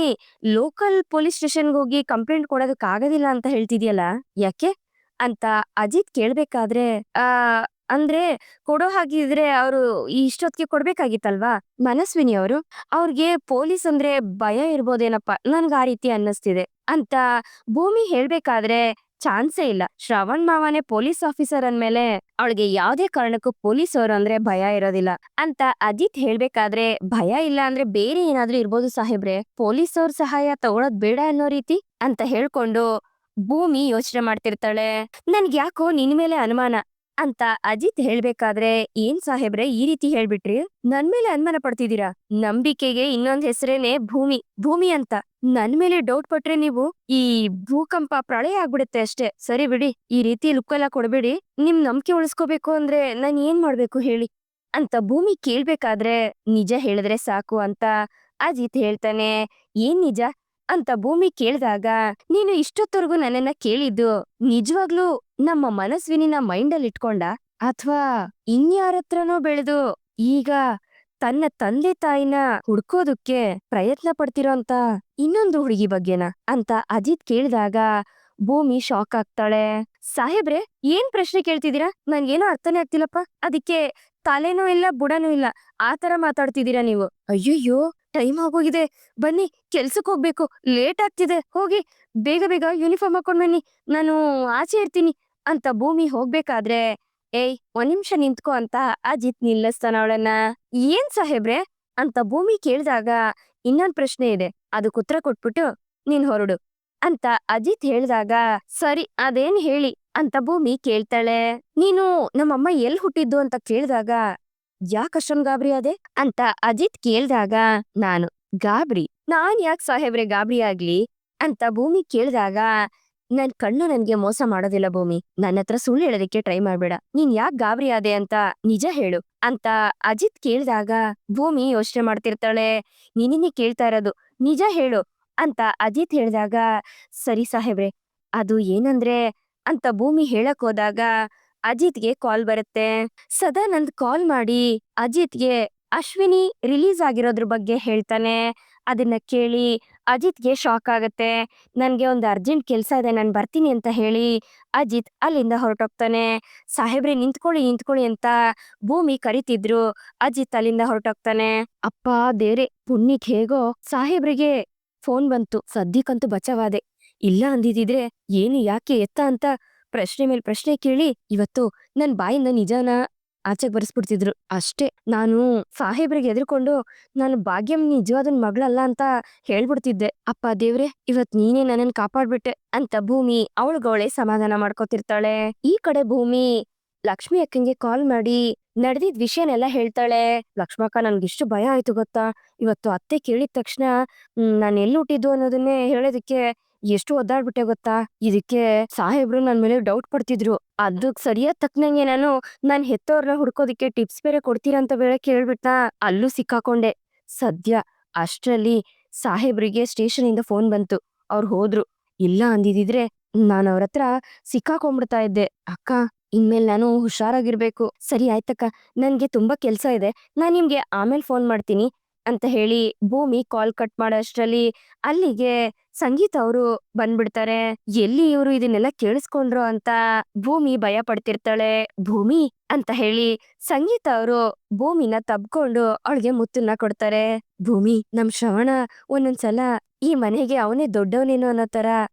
ಲೋಕಲ್ ಪೊಲೀಸ್ ಸ್ಟೇಷನ್ಗೆ ಹೋಗಿ ಕಂಪ್ಲೇಂಟ್ ಕೊಡೋದಕ್ ಆಗೋದಿಲ್ಲ ಅಂತ ಹೇಳ್ತಿದ್ಯಲ್ಲ, ಯಾಕೆ ಅಂತ ಅಜಿತ್ ಕೇಳ್ಬೇಕಾದ್ರೆ, ಆ ಅಂದ್ರೆ ಕೊಡೋ ಹಾಗಿದ್ರೆ ಅವರು ಇಷ್ಟೊತ್ತಿಗೆ ಕೊಡ್ಬೇಕಾಗಿತ್ತಲ್ವಾ? ಮನಸ್ವಿನಿ ಅವ್ರಿಗೆ ಪೊಲೀಸ್ ಅಂದ್ರೆ ಭಯ ಇರ್ಬೋದೇನಪ್ಪ, ನನ್ಗ್ ಆ ರೀತಿ ಅನ್ನಿಸ್ತಿದೆ ಅಂತ ಭೂಮಿ ಹೇಳ್ಬೇಕಾದ್ರೆ ಚಾನ್ಸೇ ಇಲ್ಲ. ಶ್ರವಣ್ ಮಾವನೇ ಪೊಲೀಸ್ ಆಫೀಸರ್ ಅಂದ್ಮೇಲೆ ಅವಳಿಗೆ ಯಾವ್ದೇ ಕಾರಣಕ್ಕೂ ಪೊಲೀಸ್ ಅವ್ರು ಅಂದ್ರೆ ಭಯ ಇರೋದಿಲ್ಲ ಅಂತ ಅಜಿತ್ ಹೇಳ್ಬೇಕಾದ್ರೆ, ಭಯ ಇಲ್ಲ ಅಂದ್ರೆ ಬೇರೆ ಏನಾದ್ರೂ ಇರ್ಬೋದು ಸಾಹೇಬ್ರೆ, ಪೊಲೀಸ್ ಅವ್ರ ಸಹಾಯ ತಗೊಳೋದ್ ಬೇಡ ಅನ್ನೋ ರೀತಿ ಅಂತ ಹೇಳ್ಕೊಂಡು ಭೂಮಿ ಯೋಚನೆ ಮಾಡ್ತಿರ್ತಾಳೆ. ನನ್ಗ್ಯಾಕೋ ನಿನ್ ಮೇಲೆ ಅನುಮಾನ ಅಂತ ಅಜಿತ್ ಹೇಳ್ಬೇಕಾದ್ರೆ, ಏನ್ ಸಾಹೇಬ್ರೆ ಈ ರೀತಿ ಹೇಳ್ಬಿಟ್ರಿ? ನನ್ ಮೇಲೆ ಅನುಮಾನ ಪಡ್ತಿದೀರಾ? ನಂಬಿಕೆಗೆ ಇನ್ನೊಂದ್ ಹೆಸರೇನೆ ಭೂಮಿ ಅಂತ. ನನ್ ಮೇಲೆ ಡೌಟ್ ಪಟ್ರೆ ನೀವು ಈ ಭೂಕಂಪ ಪ್ರಳಯ ಆಗ್ಬಿಡುತ್ತೆ ಅಷ್ಟೇ. ಸರಿ ಬಿಡಿ, ಈ ರೀತಿ ಲುಕ್ ಎಲ್ಲ ಕೊಡ್ಬೇಡಿ. ನಿಮ್ ನಂಬಿಕೆ ಉಳಿಸ್ಕೋಬೇಕು ಅಂದ್ರೆ ನಾನ್ ಏನ್ ಮಾಡ್ಬೇಕು ಹೇಳಿ ಅಂತ ಭೂಮಿ ಕೇಳ್ಬೇಕಾದ್ರೆ, ನಿಜ ಹೇಳಿದ್ರೆ ಸಾಕು ಅಂತ ಅಜಿತ್ ಹೇಳ್ತಾನೆ. ಏನ್ ನಿಜ ಅಂತ ಭೂಮಿ ಕೇಳ್ದಾಗ, ನೀನು ಇಷ್ಟೊತ್ತವರೆಗೂ ನನ್ನನ್ನ ಕೇಳಿದ್ದು ನಿಜವಾಗ್ಲೂ ನಮ್ಮ ಮನಸ್ವಿನಿನ ಮೈಂಡಲ್ಲಿ ಇಟ್ಕೊಂಡ, ಅಥವಾ ಇನ್ಯಾರತ್ರನೋ ಬೆಳೆದು ಈಗ ತನ್ನ ತಂದೆ ತಾಯಿನ ಹುಡ್ಕೋದಕ್ಕೆ ಪ್ರಯತ್ನ ಪಡ್ತಿರೋಂತ ಇನ್ನೊಂದು ಹುಡುಗಿ ಬಗ್ಗೆನಾ ಅಂತ ಅಜಿತ್ ಕೇಳಿದಾಗ ಭೂಮಿ ಶಾಕ್ ಆಗ್ತಾಳೆ. ಸಾಹೇಬ್ರೆ, ಏನ್ ಪ್ರಶ್ನೆ ಕೇಳ್ತಿದೀರಾ? ನನ್ಗೇನೋ ಅರ್ಥನೇ ಆಗ್ತಿಲ್ಲಪ್ಪ. ಅದಕ್ಕೆ ತಲೆನೂ ಇಲ್ಲ ಬುಡನೂ ಇಲ್ಲ, ಆ ತರ ಮಾತಾಡ್ತಿದೀರಾ ನೀವು. ಅಯ್ಯಯ್ಯೋ, ಟೈಮ್ ಆಗೋಗಿದೆ, ಬನ್ನಿ ಕೆಲ್ಸಕ್ ಹೋಗ್ಬೇಕು, ಲೇಟ್ ಆಗ್ತಿದೆ, ಹೋಗಿ ಬೇಗ ಬೇಗ ಯೂನಿಫಾರ್ಮ್ ಹಾಕೊಂಡ್ ಬನ್ನಿ, ನಾನು ಆಚೆ ಇರ್ತೀನಿ ಅಂತ ಭೂಮಿ ಹೋಗ್ಬೇಕಾದ್ರೆ, ಏಯ್ ಒಂದ್ ನಿಮಿಷ ನಿಂತ್ಕೋ ಅಂತ ಅಜಿತ್ ನಿಲ್ಲಿಸ್ತಾನ ಅವಳನ್ನ. ಏನ್ ಸಾಹೇಬ್ರೆ ಅಂತ ಭೂಮಿ ಕೇಳ್ದಾಗ, ಇನ್ನೊಂದ್ ಪ್ರಶ್ನೆ ಇದೆ, ಅದಕ್ ಉತ್ತರ ಕೊಟ್ಬಿಟ್ಟು ನೀನ್ ಹೊರಡು ಅಂತ ಅಜಿತ್ ಹೇಳ್ದಾಗ, ಸರಿ ಅದೇನ್ ಹೇಳಿ ಅಂತ ಭೂಮಿ ಕೇಳ್ತಾಳೆ. ನೀನು ನಮ್ಮಮ್ಮ ಎಲ್ ಹುಟ್ಟಿದ್ದು ಅಂತ ಕೇಳ್ದಾಗ, ಯಾಕಷ್ಟೊಂದ್ ಗಾಬರಿ ಅದೇ ಅಂತ ಅಜಿತ್ ಕೇಳ್ದಾಗ, ನಾನು ಗಾಬರಿ? ನಾನ್ ಯಾಕೆ ಸಾಹೇಬ್ರೆ ಗಾಬರಿ ಆಗ್ಲಿ ಅಂತ ಭೂಮಿ ಕೇಳ್ದಾಗ, ನನ್ ಕಣ್ಣು ನನ್ಗೆ ಮೋಸ ಮಾಡೋದಿಲ್ಲ ಭೂಮಿ, ನನ್ನ ಹತ್ರ ಸುಳ್ಳು ಹೇಳೋದಕ್ಕೆ ಟ್ರೈ ಮಾಡ್ಬೇಡ. ನೀನ್ ಯಾಕೆ ಗಾಬರಿ ಆದೆ ಅಂತ ನಿಜ ಹೇಳು ಅಂತ ಅಜಿತ್ ಕೇಳ್ದಾಗ, ಭೂಮಿ ಯೋಚನೆ ಮಾಡ್ತಿರ್ತಾಳೆ. ನೀನಿನ್ನೇ ಕೇಳ್ತಾ ಇರೋದು, ನಿಜ ಹೇಳು ಅಂತ ಅಜಿತ್ ಹೇಳ್ದಾಗ, ಸರಿ ಸಾಹೇಬ್ರೆ, ಅದು ಏನಂದ್ರೆ ಅಂತ ಭೂಮಿ ಹೇಳಕ್ ಹೋದಾಗ ಅಜಿತ್ಗೆ ಕಾಲ್ ಬರುತ್ತೆ. ಸದಾನಂದ್ ಕಾಲ್ ಮಾಡಿ ಅಜಿತ್ಗೆ ಅಶ್ವಿನಿ ರಿಲೀಸ್ ಆಗಿರೋದ್ರ ಬಗ್ಗೆ ಹೇಳ್ತಾನೆ. ಅದನ್ನ ಕೇಳಿ ಅಜಿತ್ಗೆ ಶಾಕ್ ಆಗತ್ತೆ. ನನ್ಗೆ ಒಂದು ಅರ್ಜೆಂಟ್ ಕೆಲ್ಸ ಇದೆ, ನಾನ್ ಬರ್ತೀನಿ ಅಂತ ಹೇಳಿ ಅಜಿತ್ ಅಲ್ಲಿಂದ ಹೊರಟೋಗ್ತಾನೆ. ಸಾಹೇಬ್ರೆ ನಿಂತ್ಕೊಳ್ಳಿ ಅಂತ ಭೂಮಿ ಕರಿತಿದ್ರು. ಅಜಿತ್ ಅಲ್ಲಿಂದ ಹೊರಟೋಗ್ತಾನೆ. ಅಪ್ಪ ದೇವ್ರೆ, ಪುಣ್ಯಕ್ ಹೇಗೋ ಸಾಹೇಬ್ರಿಗೆ ಫೋನ್ ಬಂತು, ಸದ್ಯಕ್ಕಂತೂ ಬಚಾವಾದೆ. ಇಲ್ಲ ಅಂದಿದ್ರೆ ಏನು ಯಾಕೆ ಎತ್ತ ಅಂತ ಪ್ರಶ್ನೆ ಮೇಲ್ ಪ್ರಶ್ನೆ ಕೇಳಿ ಇವತ್ತು ನನ್ ಬಾಯಿಂದ ನಿಜಾನ ಆಚೆಗ್ ಬರ್ಸ್ಬಿಡ್ತಿದ್ರು ಅಷ್ಟೇ. ನಾನು ಸಾಹೇಬ್ರಿಗೆ ಎದ್ರುಕೊಂಡು ನಾನು ಭಾಗ್ಯಂ ನಿಜವಾದನ್ ಮಗಳಲ್ಲ ಅಂತ ಹೇಳ್ಬಿಡ್ತಿದ್ದೆ. ಅಪ್ಪ ದೇವ್ರೆ, ಇವತ್ ನೀನೇ ನನ್ನನ್ ಕಾಪಾಡ್ಬಿಟ್ಟೆ ಅಂತ ಭೂಮಿ ಅವಳಿಗವಳೆ ಸಮಾಧಾನ ಮಾಡ್ಕೊತಿರ್ತಾಳೆ. ಈ ಕಡೆ ಭೂಮಿ ಲಕ್ಷ್ಮಿ ಅಕ್ಕಂಗೆ ಕಾಲ್ ಮಾಡಿ ನಡೆದಿದ್ ವಿಷಯನೆಲ್ಲ ಹೇಳ್ತಾಳೆ. ಲಕ್ಷ್ಮಕ್ಕ, ನನ್ಗಿಷ್ಟು ಭಯ ಆಯ್ತು ಗೊತ್ತಾ, ಇವತ್ತು ಅತ್ತೆ ಕೇಳಿದ ತಕ್ಷಣ ನಾನ್ ಎಲ್ಲಿ ಹುಟ್ಟಿದ್ದು ಅನ್ನೋದನ್ನೇ ಹೇಳೋದಕ್ಕೆ ಎಷ್ಟು ಒದ್ದಾಡ್ಬಿಟ್ಟೆ ಗೊತ್ತಾ. ಇದಕ್ಕೆ ಸಾಹೇಬ್ರು ನನ್ ಮೇಲೆ ಡೌಟ್ ಪಡ್ತಿದ್ರು. ಅದಕ್ ಸರಿಯಾದ ತಕ್ಕನಂಗೆ ನಾನ್ ಹೆತ್ತವ್ರನ್ನ ಹುಡ್ಕೋದಿಕ್ಕೆ ಟಿಪ್ಸ್ ಬೇರೆ ಕೊಡ್ತೀರಂತ ಬೇರೆ ಕೇಳ್ಬಿಟ್ನಾ, ಅಲ್ಲೂ ಸಿಕ್ಕಾಕೊಂಡೆ. ಸದ್ಯ ಅಷ್ಟ್ರಲ್ಲಿ ಸಾಹೇಬ್ರಿಗೆ ಸ್ಟೇಷನ್ ಇಂದ ಫೋನ್ ಬಂತು, ಅವ್ರು ಹೋದ್ರು. ಇಲ್ಲ ಅಂದಿದ್ರೆ ನಾನ್ ಅವ್ರತ್ರ ಸಿಕ್ಕಾಕೊಂಡ್ಬಿಡ್ತಾ ಇದ್ದೆ. ಅಕ್ಕ, ಇನ್ಮೇಲ್ ನಾನು ಹುಷಾರಾಗಿರ್ಬೇಕು. ಸರಿ ಆಯ್ತಕ್ಕ, ನನ್ಗೆ ತುಂಬಾ ಕೆಲ್ಸ ಇದೆ, ನಾನ್ ನಿಮ್ಗೆ ಆಮೇಲೆ ಫೋನ್ ಮಾಡ್ತೀನಿ ಅಂತ ಹೇಳಿ ಭೂಮಿ ಕಾಲ್ ಕಟ್ ಮಾಡೋ ಅಷ್ಟ್ರಲ್ಲಿ ಅಲ್ಲಿಗೆ ಸಂಗೀತ ಅವರು ಬಂದ್ಬಿಡ್ತಾರೆ. ಎಲ್ಲಿ ಇವ್ರು ಇದನ್ನೆಲ್ಲ ಕೇಳಿಸ್ಕೊಂಡ್ರು ಅಂತ ಭೂಮಿ ಭಯ ಪಡ್ತಿರ್ತಾಳೆ. ಭೂಮಿ ಅಂತ ಹೇಳಿ ಸಂಗೀತ ಅವರು ಭೂಮಿನ ತಬ್ಕೊಂಡು ಅವಳಿಗೆ ಮುತ್ತನ್ನ ಕೊಡ್ತಾರೆ. ಭೂಮಿ, ನಮ್ ಶ್ರವಣ ಒಂದೊಂದ್ಸಲ ಈ ಮನೆಗೆ ಅವನೇ ದೊಡ್ಡವನೇನೋ ಅನ್ನೋ ತರ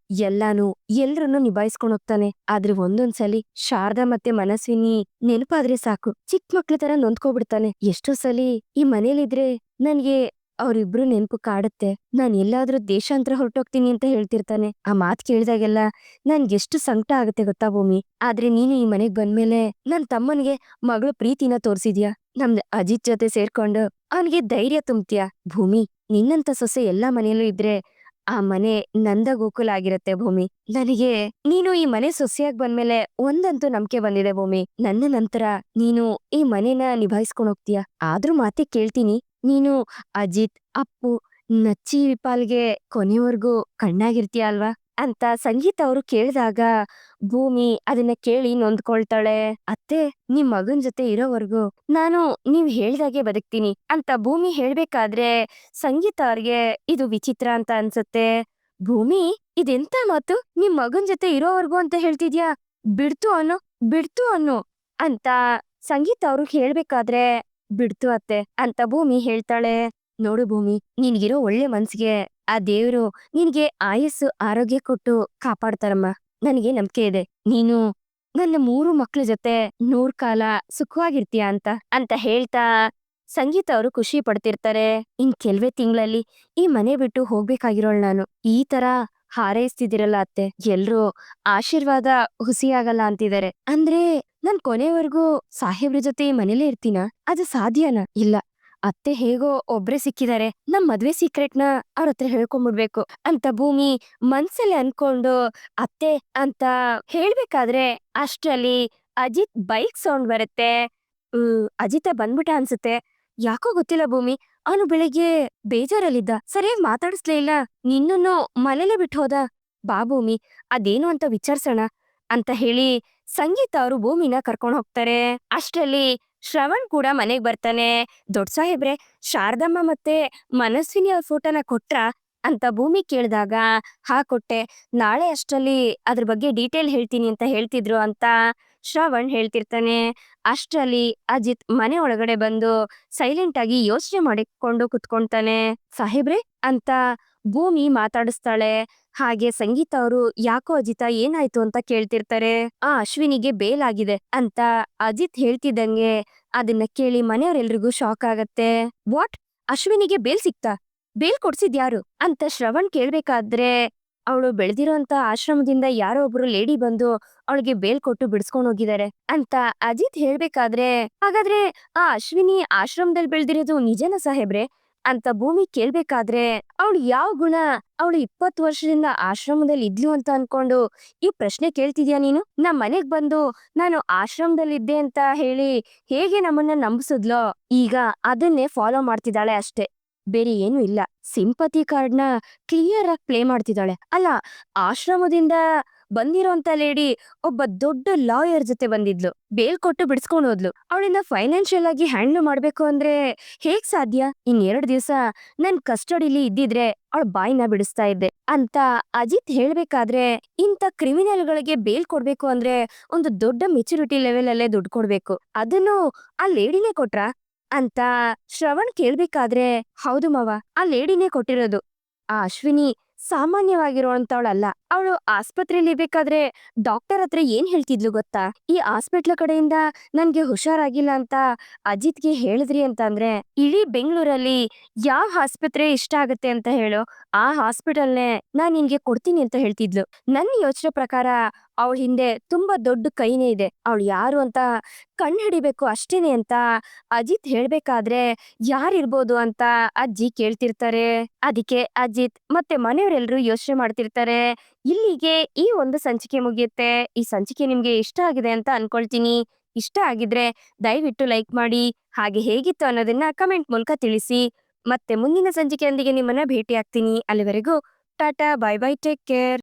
ಎಲ್ರನ್ನೂ ನಿಭಾಯಿಸ್ಕೊಂಡ್ ಹೋಗ್ತಾನೆ. ಆದ್ರೆ ಒಂದೊಂದ್ಸಲಿ ಶಾರದಾ ಮತ್ತೆ ಮನಸ್ವಿನಿ ನೆನಪಾದ್ರೆ ಸಾಕು, ಚಿಕ್ಕ ಮಕ್ಳ ತರ ನೊಂದ್ಕೋಬಿಡ್ತಾನೆ. ಎಷ್ಟೋ ಸಲಿ ಈ ಮನೇಲಿದ್ರೆ ನನ್ಗೆ ಅವ್ರಿಬ್ರು ನೆನ್ಪು ಕಾಡುತ್ತೆ. ನಾನ್ ಎಲ್ಲಾದ್ರೂ ದೇಶಾಂತರ ಹೊರಟೋಗ್ತೀನಿ ಅಂತ ಹೇಳ್ತಿರ್ತಾನೆ. ಆ ಮಾತ್ ಕೇಳಿದಾಗೆಲ್ಲ ನನ್ಗೆಷ್ಟು ಸಂಕಟ ಆಗುತ್ತೆ ಗೊತ್ತಾ ಭೂಮಿ. ಆದ್ರೆ ನೀನು ಈ ಮನೆಗ್ ಬಂದ್ಮೇಲೆ ನನ್ ತಮ್ಮನ್ಗೆ ಮಗಳು ಪ್ರೀತಿನ ತೋರ್ಸಿದ್ಯಾ. ನಮ್ದು ಅಜಿತ್ ಜೊತೆ ಸೇರ್ಕೊಂಡು ಅವನ್ಗೆ ಧೈರ್ಯ ತುಂಬ್ತೀಯ. ಭೂಮಿ, ನಿನ್ನಂತ ಸೊಸೆ ಎಲ್ಲಾ ಮನೆಯಲ್ಲೂ ಇದ್ರೆ ಆ ಮನೆ ನಂದ ಗೋಕುಲ ಆಗಿರತ್ತೆ ಭೂಮಿ. ನನಗೆ ನೀನು ಈ ಮನೆ ಸೊಸೆಯಾಗಿ ಬಂದ್ಮೇಲೆ ಒಂದಂತೂ ನಂಬಿಕೆ ಬಂದಿದೆ ಭೂಮಿ, ನನ್ನ ನಂತರ ನೀನು ಈ ಮನೆನ ನಿಭಾಯಿಸ್ಕೊಂಡ್ ಹೋಗ್ತೀಯ. ಆದ್ರೂ ಮಾತೆ ಕೇಳ್ತೀನಿ, ನೀನು ಅಜಿತ್, ಅಪ್ಪು, ನಚ್ಚಿ ವಿಪಾಲ್ಗೆ ಕೊನೆವರ್ಗೂ ಕಣ್ಣಾಗಿರ್ತೀಯ ಅಲ್ವಾ ಅಂತ ಸಂಗೀತ ಅವರು ಕೇಳಿದಾಗ ಭೂಮಿ ಅದನ್ನ ಕೇಳಿ ನೊಂದ್ಕೊಳ್ತಾಳೆ. ಅತ್ತೆ, ನಿಮ್ ಮಗನ್ ಜೊತೆ ಇರೋವರ್ಗು ನಾನು ನೀವ್ ಹೇಳ್ದಾಗೆ ಬದುಕ್ತೀನಿ ಅಂತ ಭೂಮಿ ಹೇಳ್ಬೇಕಾದ್ರೆ ಸಂಗೀತ ಅವ್ರಿಗೆ ಇದು ವಿಚಿತ್ರ ಅಂತ ಅನ್ಸತ್ತೆ. ಭೂಮಿ, ಇದೆಂತ ಮಾತು, ನಿಮ್ ಮಗನ್ ಜೊತೆ ಇರೋವರ್ಗು ಅಂತ ಹೇಳ್ತಿದ್ಯಾ, ಬಿಡ್ತು ಅನ್ನೋ ಅಂತ ಸಂಗೀತ ಅವ್ರಿಗೆ ಹೇಳ್ಬೇಕಾದ್ರೆ ಬಿಡ್ತು ಅತ್ತೆ ಅಂತ ಭೂಮಿ ಹೇಳ್ತಾಳೆ. ನೋಡು ಭೂಮಿ, ನಿನ್ಗಿರೋ ಒಳ್ಳೆ ಮನ್ಸಿಗೆ ಆ ದೇವ್ರು ನಿನ್ಗೆ ಆಯಸ್ಸು ಆರೋಗ್ಯ ಕೊಟ್ಟು ಕಾಪಾಡ್ತಾರಮ್ಮ. ನನಗೆ ನಂಬಿಕೆ ಇದೆ ನೀನು ನನ್ನ 3 ಮಕ್ಳ ಜೊತೆ 100 ಕಾಲ ಸುಖವಾಗಿರ್ತೀಯ ಅಂತ ಹೇಳ್ತಾ ಸಂಗೀತ ಅವರು ಖುಷಿ ಪಡ್ತಿರ್ತಾರೆ. ಇನ್ ಕೆಲ್ವೇ ತಿಂಗಳಲ್ಲಿ ಈ ಮನೆ ಬಿಟ್ಟು ಹೋಗ್ಬೇಕಾಗಿರೋಳ್ ನಾನು. ಈ ತರ ಹಾರೈಸ್ತಿದಿರಲ್ಲ ಅತ್ತೆ, ಎಲ್ರೂ ಆಶೀರ್ವಾದ ಹುಸಿಯಾಗಲ್ಲ ಅಂತಿದ್ದಾರೆ. ಅಂದ್ರೆ ನಾನ್ ಕೊನೆವರೆಗೂ ಸಾಹೇಬ್ರ ಜೊತೆ ಈ ಮನೇಲೇ ಇರ್ತೀನ? ಅದು ಸಾಧ್ಯನಾ? ಇಲ್ಲ, ಅತ್ತೆ ಹೇಗೋ ಒಬ್ರೇ ಸಿಕ್ಕಿದಾರೆ, ನಮ್ ಮದ್ವೆ ಸೀಕ್ರೆಟ್ನ ಅವ್ರ ಹತ್ರ ಹೇಳ್ಕೊಂಡ್ಬಿಡ್ಬೇಕು ಅಂತ ಭೂಮಿ ಮನ್ಸಲ್ಲಿ ಅನ್ಕೊಂಡು ಅತ್ತೆ ಅಂತ ಹೇಳ್ಬೇಕಾದ್ರೆ ಅಷ್ಟ್ರಲ್ಲಿ ಅಜಿತ್ ಬೈಕ್ ಸೌಂಡ್ ಬರುತ್ತೆ. ಅಜಿತ ಬಂದ್ಬಿಟ್ಟ ಅನ್ಸುತ್ತೆ. ಯಾಕೋ ಗೊತ್ತಿಲ್ಲ ಭೂಮಿ, ಅವನು ಬೆಳಿಗ್ಗೆ ಬೇಜಾರಲ್ಲಿದ್ದ, ಸರಿಯಾಗಿ ಮಾತಾಡಿಸ್ಲೇ ಇಲ್ಲ, ನಿನ್ನನ್ನು ಮನೇಲೆ ಬಿಟ್ಟು ಹೋದ. ಬಾ ಭೂಮಿ, ಅದೇನು ಅಂತ ವಿಚಾರ್ಸೋಣ ಅಂತ ಹೇಳಿ ಸಂಗೀತ ಅವರು ಭೂಮಿನ ಕರ್ಕೊಂಡು ಹೋಗ್ತಾರೆ. ಅಷ್ಟ್ರಲ್ಲಿ ಶ್ರವಣ್ ಕೂಡ ಮನೆಗ್ ಬರ್ತಾನೆ. ದೊಡ್ಡ ಸಾಹೇಬ್ರೆ, ಶಾರದಮ್ಮ ಮತ್ತೆ ಮನಸ್ವಿನಿ ಅವ್ರ ಫೋಟೋನ ಕೊಟ್ರಾ ಅಂತ ಭೂಮಿ ಕೇಳಿದಾಗ ಹಾ ಕೊಟ್ಟೆ, ನಾಳೆ ಅಷ್ಟ್ರಲ್ಲಿ ಅದ್ರ ಬಗ್ಗೆ ಡೀಟೇಲ್ ಹೇಳ್ತೀನಿ ಅಂತ ಹೇಳ್ತಿದ್ರು ಅಂತ ಶ್ರವಣ್ ಹೇಳ್ತಿರ್ತಾನೆ. ಅಷ್ಟ್ರಲ್ಲಿ ಅಜಿತ್ ಮನೆ ಒಳಗಡೆ ಬಂದು ಸೈಲೆಂಟ್ ಆಗಿ ಯೋಚನೆ ಮಾಡಿಕೊಂಡು ಕುತ್ಕೊಂತಾನೆ. ಸಾಹೇಬ್ರೆ ಅಂತ ಭೂಮಿ ಮಾತಾಡಿಸ್ತಾಳೆ. ಹಾಗೆ ಸಂಗೀತ ಅವರು ಯಾಕೋ ಅಜಿತ ಏನಾಯ್ತು ಅಂತ ಕೇಳ್ತಿರ್ತಾರೆ. ಆ ಅಶ್ವಿನಿಗೆ ಬೇಲ್ ಆಗಿದೆ ಅಂತ ಅಜಿತ್ ಹೇಳ್ತಿದ್ದಂಗೆ ಅದನ್ನ ಕೇಳಿ ಮನೆಯವರೆಲ್ರಿಗೂ ಶಾಕ್ ಆಗತ್ತೆ. ವಾಟ್, ಅಶ್ವಿನಿಗೆ ಬೇಲ್ ಸಿಕ್ತಾ? ಬೇಲ್ ಕೊಡ್ಸಿದ್ಯಾರು ಅಂತ ಶ್ರವಣ್ ಕೇಳ್ಬೇಕಾದ್ರೆ ಅವಳು ಬೆಳೆದಿರೋಂತ ಆಶ್ರಮದಿಂದ ಯಾರೋ ಒಬ್ರು ಲೇಡಿ ಬಂದು ಅವಳಿಗೆ ಬೇಲ್ ಕೊಟ್ಟು ಬಿಡಿಸ್ಕೊಂಡ್ ಹೋಗಿದ್ದಾರೆ ಅಂತ ಅಜಿತ್ ಹೇಳ್ಬೇಕಾದ್ರೆ, ಹಾಗಾದ್ರೆ ಆ ಅಶ್ವಿನಿ ಆಶ್ರಮದಲ್ಲಿ ಬೆಳ್ದಿರೋದು ನಿಜನ ಸಾಹೇಬ್ರೆ ಅಂತ ಭೂಮಿ ಕೇಳ್ಬೇಕಾದ್ರೆ, ಅವಳು ಯಾವ ಗುಣ ಅವಳು 20 ವರ್ಷದಿಂದ ಆಶ್ರಮದಲ್ಲಿ ಇದ್ಲು ಅಂತ ಅನ್ಕೊಂಡು ಈ ಪ್ರಶ್ನೆ ಕೇಳ್ತಿದ್ಯಾ ನೀನು? ನಮ್ ಮನೆಗ್ ಬಂದು ನಾನು ಆಶ್ರಮದಲ್ಲಿದ್ದೆ ಅಂತ ಹೇಳಿ ಹೇಗೆ ನಮ್ಮನ್ನ ನಂಬಿಸಿದ್ಲೋ, ಈಗ ಅದನ್ನೇ ಫಾಲೋ ಮಾಡ್ತಿದ್ದಾಳೆ ಅಷ್ಟೇ, ಬೇರೆ ಏನು ಇಲ್ಲ. ಸಿಂಪತಿ ಕಾರ್ಡ್ನ ಕ್ಲಿಯರ್ ಆಗಿ ಪ್ಲೇ ಮಾಡ್ತಿದ್ದಾಳೆ. ಅಲ್ಲ, ಆಶ್ರಮದಿಂದ ಬಂದಿರೋಂತ ಲೇಡಿ ಒಬ್ಬ ದೊಡ್ಡ ಲಾಯರ್ ಜೊತೆ ಬಂದಿದ್ಲು, ಬೇಲ್ ಕೊಟ್ಟು ಬಿಡಿಸ್ಕೊಂಡು ಹೋದ್ಲು. ಅವಳಿಂದ ಫೈನಾನ್ಷಿಯಲ್ ಆಗಿ ಹ್ಯಾಂಡಲ್ ಮಾಡ್ಬೇಕು ಅಂದ್ರೆ ಹೇಗ್ ಸಾಧ್ಯ? ಇನ್ 2 ದಿವಸ ನನ್ ಕಸ್ಟಡಿಲಿ ಇದ್ದಿದ್ರೆ ಅವಳ ಬಾಯಿನ ಬಿಡಿಸ್ತಾ ಇದ್ದೆ ಅಂತ ಅಜಿತ್ ಹೇಳ್ಬೇಕಾದ್ರೆ, ಇಂಥ ಕ್ರಿಮಿನಲ್ಗಳಿಗೆ ಬೇಲ್ ಕೊಡ್ಬೇಕು ಅಂದ್ರೆ ಒಂದು ದೊಡ್ಡ ಮೆಚುರಿಟಿ ಲೆವೆಲ್ ಅಲ್ಲೇ ದುಡ್ಡು ಕೊಡ್ಬೇಕು, ಅದನ್ನು ಆ ಲೇಡಿನೇ ಕೊಟ್ರಾ ಅಂತ ಶ್ರವಣ್ ಕೇಳ್ಬೇಕಾದ್ರೆ, ಹೌದು ಮಾವ, ಆ ಲೇಡಿನೇ ಕೊಟ್ಟಿರೋದು. ಆ ಅಶ್ವಿನಿ ಸಾಮಾನ್ಯವಾಗಿರುವಂತವಳಲ್ಲ. ಅವಳು ಆಸ್ಪತ್ರೆಯಲ್ಲಿ ಇರ್ಬೇಕಾದ್ರೆ ಡಾಕ್ಟರ್ ಹತ್ರ ಏನ್ ಹೇಳ್ತಿದ್ಲು ಗೊತ್ತಾ? ಈ ಆಸ್ಪತ್ರೆ ಕಡೆಯಿಂದ ನನ್ಗೆ ಹುಷಾರಾಗಿಲ್ಲ ಅಂತ ಅಜಿತ್ಗೆ ಹೇಳಿದ್ರಿ ಅಂತ ಅಂದ್ರೆ, ಇಡೀ ಬೆಂಗಳೂರಲ್ಲಿ ಯಾವ ಆಸ್ಪತ್ರೆ ಇಷ್ಟ ಆಗತ್ತೆ ಅಂತ ಹೇಳೋ, ಆ ಹಾಸ್ಪಿಟಲ್ನೇ ನಾನ್ ನಿನ್ಗೆ ಕೊಡ್ತೀನಿ ಅಂತ ಹೇಳ್ತಿದ್ಲು. ನನ್ನ ಯೋಚನೆ ಪ್ರಕಾರ ಅವಳ ಹಿಂದೆ ತುಂಬಾ ದೊಡ್ಡ ಕೈನೇ ಇದೆ, ಅವಳು ಯಾರು ಅಂತ ಕಣ್ ಹಿಡಿಬೇಕು ಅಷ್ಟೇನೆ ಅಂತ ಅಜಿತ್ ಹೇಳ್ಬೇಕಾದ್ರೆ ಯಾರಿರ್ಬೋದು ಅಂತ ಅಜ್ಜಿ ಕೇಳ್ತಿರ್ತಾರೆ. ಅದಕ್ಕೆ ಅಜಿತ್ ಮತ್ತೆ ಮನೆಯವರೆಲ್ಲರೂ ಯೋಚನೆ ಮಾಡ್ತಿರ್ತಾರೆ. ಇಲ್ಲಿಗೆ ಈ ಒಂದು ಸಂಚಿಕೆ ಮುಗಿಯುತ್ತೆ. ಈ ಸಂಚಿಕೆ ನಿಮ್ಗೆ ಇಷ್ಟ ಆಗಿದೆ ಅಂತ ಅನ್ಕೊಳ್ತೀನಿ. ಇಷ್ಟ ಆಗಿದ್ರೆ ದಯವಿಟ್ಟು ಲೈಕ್ ಮಾಡಿ, ಹಾಗೆ ಹೇಗಿತ್ತು ಅನ್ನೋದನ್ನ ಕಮೆಂಟ್ ಮೂಲಕ ತಿಳಿಸಿ. ಮತ್ತೆ ಮುಂದಿನ ಸಂಚಿಕೆಯೊಂದಿಗೆ ನಿಮ್ಮನ್ನ ಭೇಟಿ ಆಗ್ತೀನಿ. ಅಲ್ಲಿವರೆಗೂ Tata, bye bye, take care.